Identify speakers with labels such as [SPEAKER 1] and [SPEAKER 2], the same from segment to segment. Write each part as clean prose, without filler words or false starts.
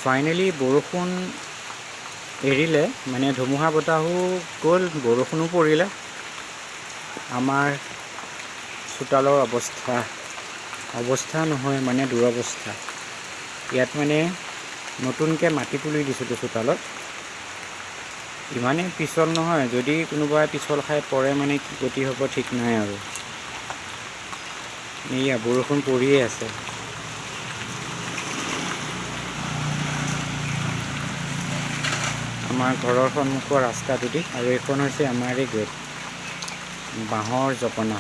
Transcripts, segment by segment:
[SPEAKER 1] Finally বৰষুণ এৰিলে, মানে ধুমুহা বতাহো গ'ল, বৰষুণো পৰিলে। আমাৰ চোতালৰ অৱস্থা নহয়, মানে দুৰৱস্থা। ইয়াত মানে নতুনকৈ মাটি তুলি দিছিলোঁ চোতালত। ইমানেই পিছল নহয়, যদি কোনোবাই পিছল খাই পৰে মানে কি গতি হ'ব ঠিক নাই আৰু। এয়া বৰষুণ পৰিয়ে আছে। আমাৰ ঘৰৰ সন্মুখৰ ৰাস্তাটোদি, আৰু এইখন হৈছে আমাৰে গেট, বাঁহৰ জপনা।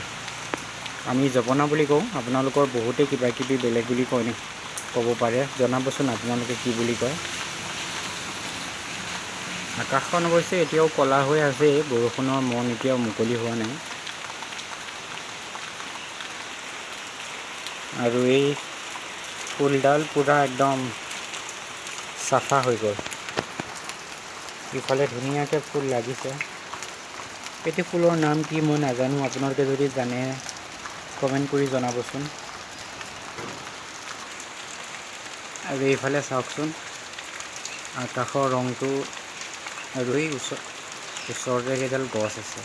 [SPEAKER 1] আমি জপনা বুলি কওঁ, আপোনালোকৰ বহুতেই কিবা কিবি বেলেগ বুলি ক'ব পাৰে। জনাবচোন আপোনালোকে কি বুলি কয়। আকাশখন অৱশ্যে এতিয়াও ক'লা হৈ আছে, বৰষুণৰ মন এতিয়াও মুকলি হোৱা নাই। আৰু এই ফুলডাল পূৰা একদম চাফা হৈ গ'ল। ইফালে ধুনীয়াকৈ ফুল লাগিছে। এইটো ফুলৰ নাম কি মই নাজানো, আপোনালোকে যদি জানে কমেণ্ট কৰি জনাবচোন। আৰু এইফালে চাওকচোন, আকাশৰ ৰংটো, আৰু এই ওচৰতে কেইডাল গছ আছে।